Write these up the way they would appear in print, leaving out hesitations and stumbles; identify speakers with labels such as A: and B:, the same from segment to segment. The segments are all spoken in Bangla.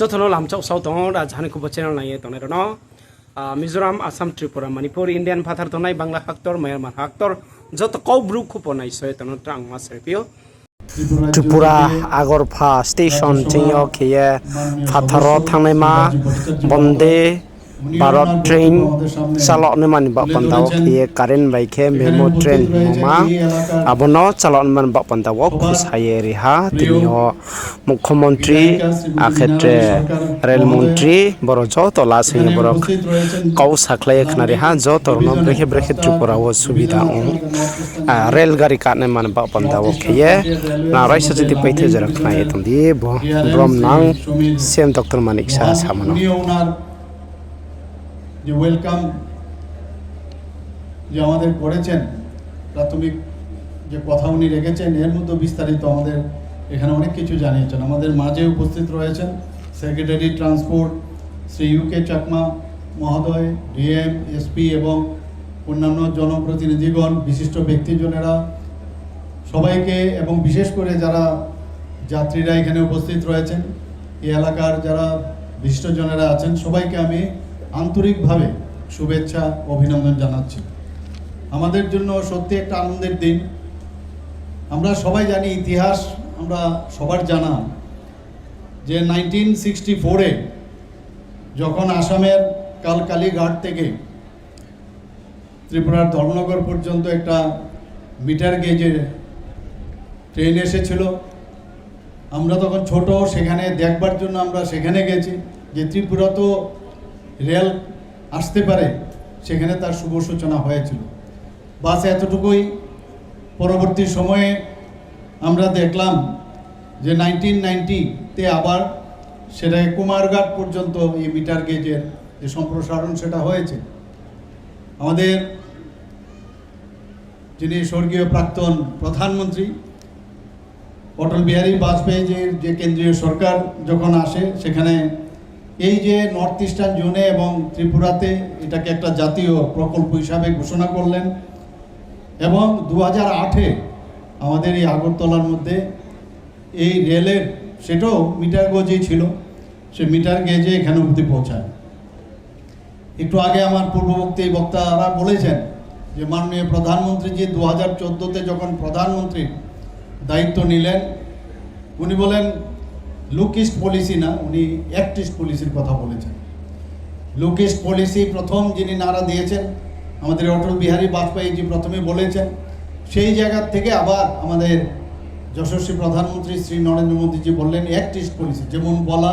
A: যতন লামচাও সাউ দङ রাজধানী খুব চ্যানেল নাইয়ে দনে রন মিজোরাম আসাম ত্রিপুরা মণিপুর ইন্ডিয়ান ভাতার দনাই বাংলা হাক্তর মায়ানমার হাক্তর যত কৌব্রু খুপনাই সয় তন ট্রাং মাস রেপিও ত্রিপুরা আগরফা স্টেশন চিও খেয়ে ফাথার থানাই মা বন্দে ভারত ট্রেন চালকনে মানি বাপন্দাও খেয়ে কারেন্ট বাইকে মেমো ট্রেন মা আবনো চালকনে মান বাপন্দাও খুসায়ে রেহা তিনিও মুখ্যমন্ত্রী আক্ষেত্রে রেলমন্ত্রী বড় যত লাসে বড় কাউ সাকলাই খানা রেহা যত ব্রেকে ব্রেকে ত্রিপুরাও সুবিধা রেলগাড়ি কাটনে মান বাপন্দাও খেয়ে না রাইসা যদি পাইতে যারা খানা এতম দিয়ে ব্রম নাং সেম ডক্টর মানিক শাহ সামানো
B: যে ওয়েলকাম যে আমাদের করেছেন প্রাথমিক যে কথা উনি রেখেছেন এর মধ্যে বিস্তারিত আমাদের এখানে অনেক কিছু জানিয়েছেন। আমাদের মাঝে উপস্থিত রয়েছেন secretary transport Shri UK Chakma মহোদয়, ডিএম, এসপি এবং অন্যান্য জনপ্রতিনিধিগণ, বিশিষ্ট ব্যক্তিজনেরা সবাইকে এবং বিশেষ করে যারা যাত্রীরা এখানে উপস্থিত রয়েছেন, এই এলাকার যারা বিশিষ্টজনেরা আছেন সবাইকে আমি আন্তরিকভাবে শুভেচ্ছা অভিনন্দন জানাচ্ছি। আমাদের জন্য সত্যি একটা আনন্দের দিন। আমরা সবাই জানি, ইতিহাস আমরা সবার জানা যে 1964-এ যখন আসামের কালকালীঘাট থেকে ত্রিপুরার ধর্মনগর পর্যন্ত একটা মিটার গেজের ট্রেন এসেছিল, আমরা তখন ছোট, সেখানে দেখবার জন্য আমরা সেখানে গেছি যে ত্রিপুরা তো রেল আসতে পারে, সেখানে তার শুভ সূচনা হয়েছিল। বাস এতটুকুই। পরবর্তী সময়ে আমরা দেখলাম যে 1990-তে আবার সেটা কুমারঘাট পর্যন্ত এই মিটার গেজের যে সম্প্রসারণ সেটা হয়েছে। আমাদের যিনি স্বর্গীয় প্রাক্তন প্রধানমন্ত্রী অটল বিহারী বাজপেয়ীজির যে কেন্দ্রীয় সরকার যখন আসে, সেখানে এই যে নর্থ ইস্টার্ন জোনে এবং ত্রিপুরাতে এটাকে একটা জাতীয় প্রকল্প হিসাবে ঘোষণা করলেন এবং 2008-এ আমাদের এই আগরতলার মধ্যে এই রেলের, সেটাও মিটার গেজেই ছিল, সে মিটার গেজে এখানে অবধি পৌঁছায়। একটু আগে আমার পূর্ববর্তী বক্তারা বলেছেন যে মাননীয় প্রধানমন্ত্রীজি 2014-তে যখন প্রধানমন্ত্রীর দায়িত্ব নিলেন, উনি বলেন লুক ইস্ট পলিসি না, উনি অ্যাক্ট ইস্ট পলিসির কথা বলেছেন। লুক ইস্ট পলিসি প্রথম যিনি নারা দিয়েছেন আমাদের অটল বিহারী বাজপেয়ীজি প্রথমে বলেছেন। সেই জায়গার থেকে আবার আমাদের যশস্বী প্রধানমন্ত্রী শ্রী নরেন্দ্র মোদীজি বললেন অ্যাক্ট ইস্ট পলিসি। যেমন বলা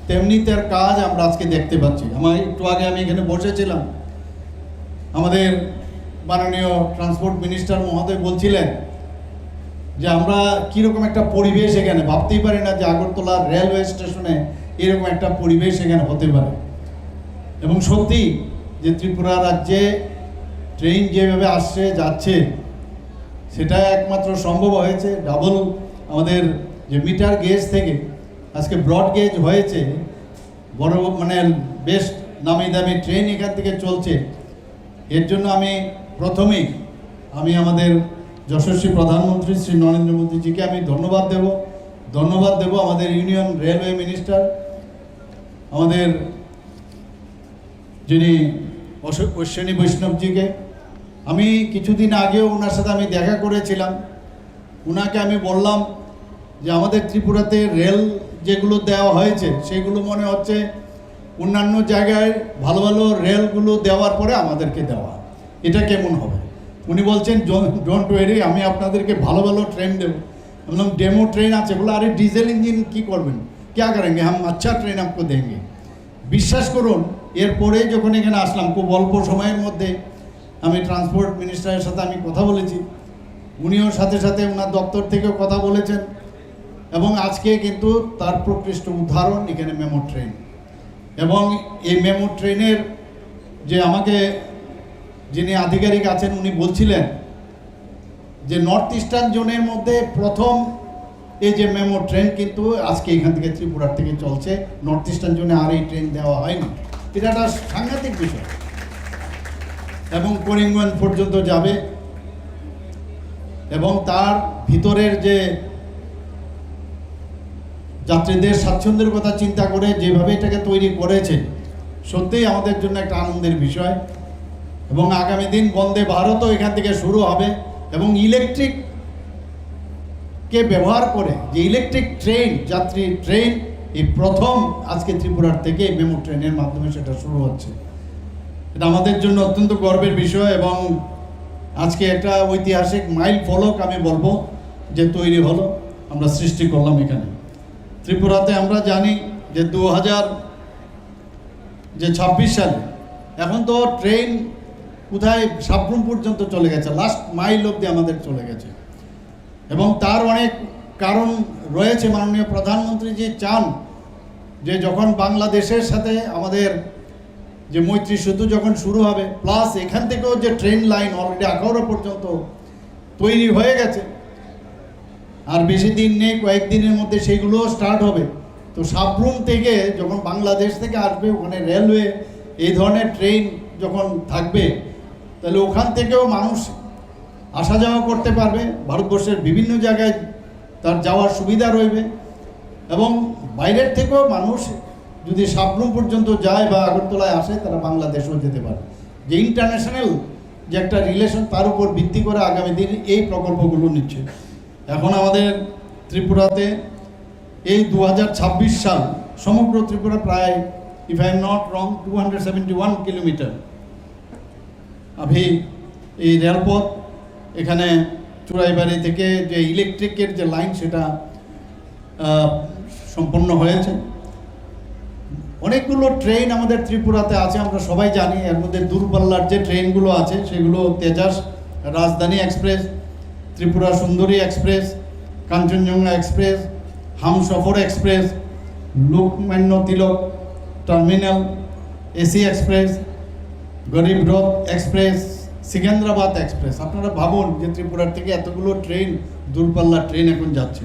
B: তেমনি তার কাজ আমরা আজকে দেখতে পাচ্ছি। আমার একটু আগে আমি এখানে বসেছিলাম, আমাদের মাননীয় ট্রান্সপোর্ট মিনিস্টার মহোদয় বলছিলেন যে আমরা কীরকম একটা পরিবেশ এখানে, ভাবতেই পারি না যে আগরতলা রেলওয়ে স্টেশনে এরকম একটা পরিবেশ এখানে হতে পারে। এবং সত্যি যে ত্রিপুরা রাজ্যে ট্রেন যেভাবে আসছে যাচ্ছে, সেটা একমাত্র সম্ভব হয়েছে ডাবল আমাদের যে মিটার গেজ থেকে আজকে ব্রড গেজ হয়েছে, বড় মানে বেশ নামি দামি ট্রেন এখান থেকে চলছে। এর জন্য আমি প্রথমেই আমাদের যশস্বী প্রধানমন্ত্রী শ্রী নরেন্দ্র মোদীজিকে আমি ধন্যবাদ দেব আমাদের ইউনিয়ন রেলওয়ে মিনিস্টার আমাদের যিনি অশ্বিনী বৈষ্ণবজিকে। আমি কিছুদিন আগেও ওনার সাথে আমি দেখা করেছিলাম। ওনাকে আমি বললাম যে আমাদের ত্রিপুরাতে রেল যেগুলো দেওয়া হয়েছে সেগুলো মনে হচ্ছে অন্যান্য জায়গায় ভালো ভালো রেলগুলো দেওয়ার পরে আমাদেরকে দেওয়া, এটা কেমন হবে? উনি বলছেন ডোন্ট ওয়ারি, আমি আপনাদেরকে ভালো ভালো ট্রেন দেবো। বললাম ডেমো ট্রেন আছে? বলে আরে ডিজেল ইঞ্জিন কি করবেন, ক্যা করেंगे हम, अच्छा ট্রেন आपको देंगे। বিশ্বাস করুন, এরপরে যখন এখানে আসলাম খুব অল্প সময়ের মধ্যে আমি ট্রান্সপোর্ট মিনিস্টারের সাথে আমি কথা বলেছি, উনিও সাথে সাথে ওনার দপ্তর থেকেও কথা বলেছেন এবং আজকে কিন্তু তার প্রকৃষ্ট উদাহরণ এখানে মেমো ট্রেন। এবং এই মেমো ট্রেনের যে আমাকে যিনি আধিকারিক আছেন উনি বলছিলেন যে নর্থ ইস্টার্ন জোনের মধ্যে প্রথম এই যে মেমো ট্রেন কিন্তু আজকে এখান থেকে ত্রিপুরার থেকে চলছে। নর্থ ইস্টার্ন জোনে আর এই ট্রেন দেওয়া হয়নি, এটা একটা সাংঘাতিক বিষয়। এবং করিমগঞ্জ পর্যন্ত যাবে এবং তার ভিতরের যাত্রীদের স্বাচ্ছন্দ্যের কথা চিন্তা করে যেভাবে এটাকে তৈরি করেছে, সত্যিই আমাদের জন্য একটা আনন্দের বিষয়। এবং আগামী দিন বন্দে ভারতও এখান থেকে শুরু হবে এবং ইলেকট্রিককে ব্যবহার করে যে ইলেকট্রিক ট্রেন, যাত্রী ট্রেন, এই প্রথম আজকে ত্রিপুরার থেকে মেমো ট্রেনের মাধ্যমে সেটা শুরু হচ্ছে। এটা আমাদের জন্য অত্যন্ত গর্বের বিষয় এবং আজকে একটা ঐতিহাসিক মাইল ফলক আমি বলবো যে তৈরি হলো, আমরা সৃষ্টি করলাম এখানে ত্রিপুরাতে। আমরা জানি যে 2026 সালে এখন তো ট্রেন কোথায় সাবরুম পর্যন্ত চলে গেছে, লাস্ট মাইল অবধি আমাদের চলে গেছে এবং তার অনেক কারণ রয়েছে। মাননীয় প্রধানমন্ত্রী যে চান যে যখন বাংলাদেশের সাথে আমাদের যে মৈত্রী সেতু যখন শুরু হবে, প্লাস এখান থেকেও যে ট্রেন লাইন অলরেডি আখাউড়া পর্যন্ত তৈরি হয়ে গেছে, আর বেশি দিন নেই, কয়েকদিনের মধ্যে সেগুলোও স্টার্ট হবে। তো সাবরুম থেকে যখন বাংলাদেশ থেকে আসবে, ওখানে রেলওয়ে এই ধরনের ট্রেন যখন থাকবে, তাহলে ওখান থেকেও মানুষ আসা যাওয়া করতে পারবে, ভারতবর্ষের বিভিন্ন জায়গায় তার যাওয়ার সুবিধা রইবে। এবং বাইরের থেকেও মানুষ যদি সাবরুম পর্যন্ত যায় বা আগরতলায় আসে, তারা বাংলাদেশেও যেতে পারে। যে ইন্টারন্যাশনাল যে একটা রিলেশন, তার উপর ভিত্তি করে আগামী দিন এই প্রকল্পগুলো নিচ্ছে। এখন আমাদের ত্রিপুরাতে এই 2026 সাল সমগ্র ত্রিপুরা প্রায়, if I am not wrong, 271 kilometre এই রেলপথ এখানে চুড়াইবাড়ি থেকে যে ইলেকট্রিকের যে লাইন সেটা সম্পন্ন হয়েছে। অনেকগুলো ট্রেন আমাদের ত্রিপুরাতে আছে, আমরা সবাই জানি। এর মধ্যে দূরপাল্লার যে ট্রেনগুলো আছে সেগুলো তেজাস, রাজধানী express, Tripura Sundari express, Kanchenjunga express, Humsafar express, Lokmanya Tilak terminal AC express, Garib Rath express, সিকেন্দ্রাবাদ express. আপনারা ভাবুন যে ত্রিপুরার থেকে এতগুলো ট্রেন, দূরপাল্লার ট্রেন এখন যাচ্ছে।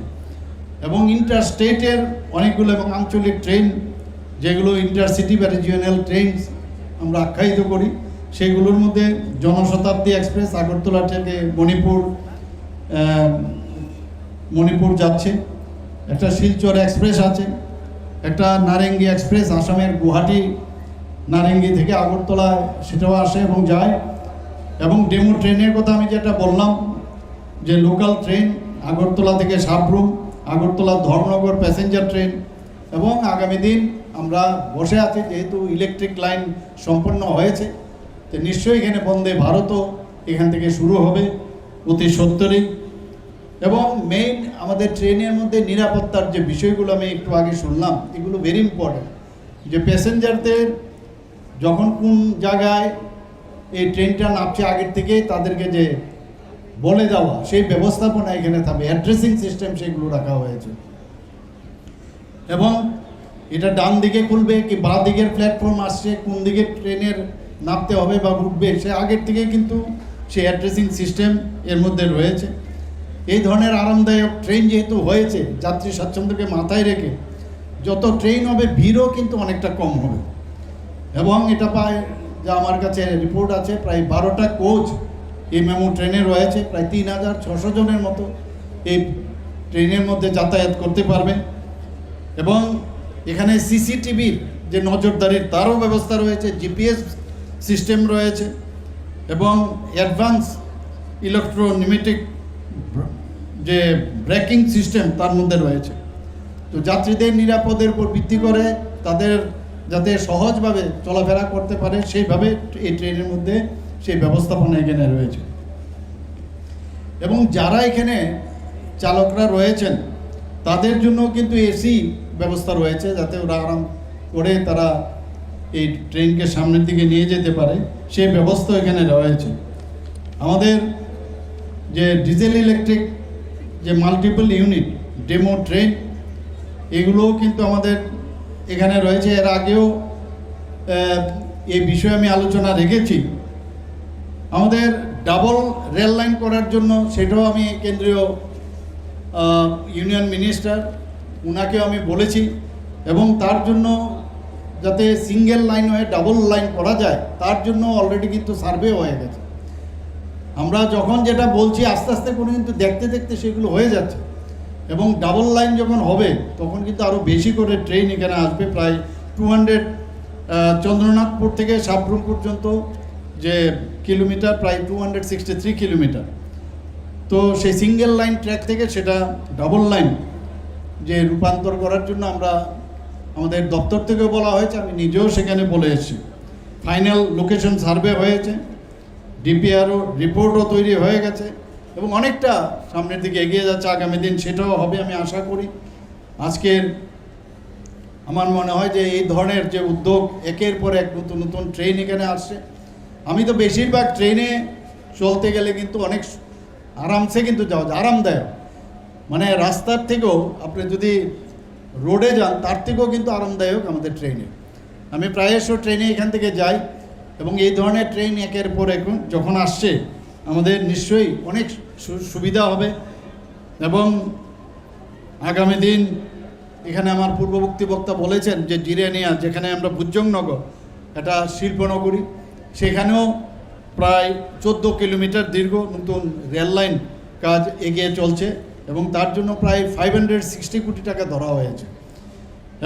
B: এবং ইন্টার স্টেটের অনেকগুলো এবং আঞ্চলিক ট্রেন, যেগুলো ইন্টারসিটি বা রিজিওনাল ট্রেন আমরা আখ্যায়িত করি, সেগুলোর মধ্যে জনশতাব্দী এক্সপ্রেস আগরতলা থেকে মণিপুর যাচ্ছে, একটা শিলচর এক্সপ্রেস আছে, একটা নারেঙ্গি এক্সপ্রেস আসামের গুয়াহাটি নারেঙ্গি থেকে আগরতলা সেটাও আসে এবং যায়। এবং ডেমো ট্রেনের কথা আমি যেটা বললাম, যে লোকাল ট্রেন আগরতলা থেকে সাবরুম, আগরতলা ধর্মনগর প্যাসেঞ্জার ট্রেন। এবং আগামী দিন আমরা বসে আছি, যেহেতু ইলেকট্রিক লাইন সম্পন্ন হয়েছে, তো নিশ্চয়ই এখানে বন্দে ভারতও এখান থেকে শুরু হবে অতি সত্তরই। এবং মেইন আমাদের ট্রেনের মধ্যে নিরাপত্তার যে বিষয়গুলো আমি একটু আগে শুনলাম, এগুলো ভেরি ইম্পর্টেন্ট। যে প্যাসেঞ্জারদের যখন কোন জায়গায় এই ট্রেনটা নামছে, আগের থেকে তাদেরকে যে বলে দেওয়া, সেই ব্যবস্থাপনা এখানে থাকবে, অ্যাড্রেসিং সিস্টেম সেগুলো রাখা হয়েছে। এবং এটা ডান দিকে খুলবে কি বাঁ দিকের প্ল্যাটফর্ম আসছে, কোন দিকে ট্রেনের নামতে হবে বা উঠবে, সে আগের থেকে কিন্তু সেই অ্যাড্রেসিং সিস্টেম এর মধ্যে রয়েছে। এই ধরনের আরামদায়ক ট্রেন যেহেতু হয়েছে, যাত্রী স্বাচ্ছন্দ্যকে মাথায় রেখে যত ট্রেন হবে, ভিড়ও কিন্তু অনেকটা কম হবে। এবং এটা প্রায়, যা আমার কাছে রিপোর্ট আছে, প্রায় 12টা কোচ এই মেমো ট্রেনে রয়েছে, প্রায় 3600 জনের মতো এই ট্রেনের মধ্যে যাতায়াত করতে পারবে। এবং এখানে সিসিটিভির যে নজরদারির তারও ব্যবস্থা রয়েছে, জিপিএস সিস্টেম রয়েছে এবং অ্যাডভান্স ইলেকট্রোনিমেটিক যে ব্রেকিং সিস্টেম তার মধ্যে রয়েছে। তো যাত্রীদের নিরাপদের উপর ভিত্তি করে তাদের যাতে সহজভাবে চলাফেরা করতে পারে, সেইভাবে এই ট্রেনের মধ্যে সেই ব্যবস্থাপনা এখানে রয়েছে। এবং যারা এখানে চালকরা রয়েছেন, তাদের জন্য কিন্তু এসি ব্যবস্থা রয়েছে, যাতে ওরা আরাম করে তারা এই ট্রেনকে সামনের দিকে নিয়ে যেতে পারে, সেই ব্যবস্থা এখানে রয়েছে। আমাদের যে ডিজেল ইলেকট্রিক যে মাল্টিপল ইউনিট ডেমো ট্রেন, এগুলোও কিন্তু আমাদের এখানে রয়েছে। এর আগেও এই বিষয়ে আমি আলোচনা রেখেছি। আমাদের ডাবল রেল লাইন করার জন্য, সেটাও আমি কেন্দ্রীয় ইউনিয়ন মিনিস্টার ওনাকেও আমি বলেছি। এবং তার জন্য যাতে সিঙ্গেল লাইন হয়ে ডাবল লাইন করা যায়, তার জন্য অলরেডি কিন্তু সার্ভে হয়ে গেছে। আমরা যখন যেটা বলছি আস্তে আস্তে করে কিন্তু দেখতে দেখতে সেগুলো হয়ে যাচ্ছে। এবং ডাবল লাইন যখন হবে তখন কিন্তু আরও বেশি করে ট্রেন এখানে আসবে। প্রায় 200 চন্দ্রনাথপুর থেকে সাবরুম পর্যন্ত যে কিলোমিটার প্রায় 263 কিলোমিটার। তো সেই সিঙ্গেল লাইন ট্র্যাক থেকে সেটা ডাবল লাইন যে রূপান্তর করার জন্য আমরা আমাদের দপ্তর থেকে বলা হয়েছে, আমি নিজেও সেখানে বলে এসেছি। ফাইনাল লোকেশন সার্ভে হয়েছে, ডিপিআরও রিপোর্টও তৈরি হয়ে গেছে এবং অনেকটা সামনের দিকে এগিয়ে যাচ্ছে। আগামী দিন সেটাও হবে আমি আশা করি। আজকের আমার মনে হয় যে এই ধরনের যে উদ্যোগ, একের পর এক নতুন নতুন ট্রেন এখানে আসছে। আমি তো বেশিরভাগ ট্রেনে চলতে গেলে কিন্তু অনেক আরামসে কিন্তু যাওয়া যায়, আরামদায়ক। মানে রাস্তার থেকেও আপনি যদি রোডে যান তার থেকেও কিন্তু আরামদায়ক আমাদের ট্রেনে। আমি প্রায়শই ট্রেনে এখান থেকে যাই এবং এই ধরনের ট্রেন একের পর এক যখন আসছে আমাদের নিশ্চয়ই অনেক সুবিধা হবে। এবং আগামী দিন এখানে আমার পূর্ববর্তী বক্তা বলেছেন যে জিরানিয়া, যেখানে আমরা ভুজংনগর একটা শিল্পনগরী, সেখানেও প্রায় 14 কিলোমিটার দীর্ঘ নতুন রেল লাইন কাজ এগিয়ে চলছে এবং তার জন্য প্রায় 560 কোটি টাকা ধরা হয়েছে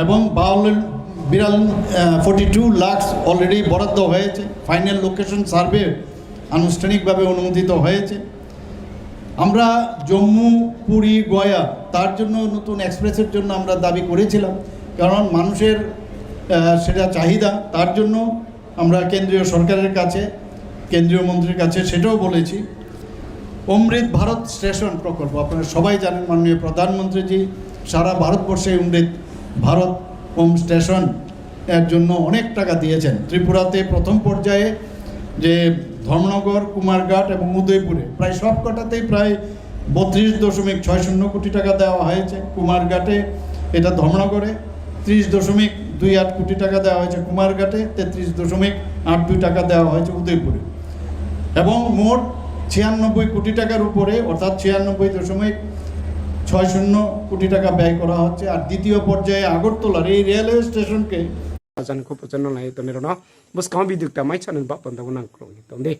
B: এবং 42 লাখ অলরেডি বরাদ্দ হয়েছে। ফাইনাল লোকেশন সার্ভে আনুষ্ঠানিকভাবে অনুমোদিত হয়েছে। আমরা জম্মু, পুরী, গয়া তার জন্য নতুন এক্সপ্রেসের জন্য আমরা দাবি করেছিলাম, কারণ মানুষের সেটা চাহিদা। তার জন্য আমরা কেন্দ্রীয় সরকারের কাছে, কেন্দ্রীয় মন্ত্রীর কাছে সেটাও বলেছি। অমৃত ভারত স্টেশন প্রকল্প আপনারা সবাই জানেন, মাননীয় প্রধানমন্ত্রীজি সারা ভারতবর্ষে অমৃত ভারত স্টেশন এর জন্য অনেক টাকা দিয়েছেন। ত্রিপুরাতে প্রথম পর্যায়ে যে ধর্মনগর, কুমারঘাট এবং উদয়পুরে প্রায় সব কটাতেই প্রায় 32.60 কোটি টাকা দেওয়া হয়েছে। কুমারঘাটে, এটা ধর্মনগরে 30.28 কোটি টাকা দেওয়া হয়েছে, কুমারঘাটে 33.82 টাকা দেওয়া হয়েছে উদয়পুরে, এবং মোট 96 কোটি টাকার উপরে অর্থাৎ 96.60 কোটি টাকা ব্যয় করা হচ্ছে। আর দ্বিতীয় পর্যায়ে আগরতলার এই railway স্টেশনকে
A: Ajan ko po channel na ito meron no. Bus kami video ta mai channel ba panda ko nang kro ito. Hindi.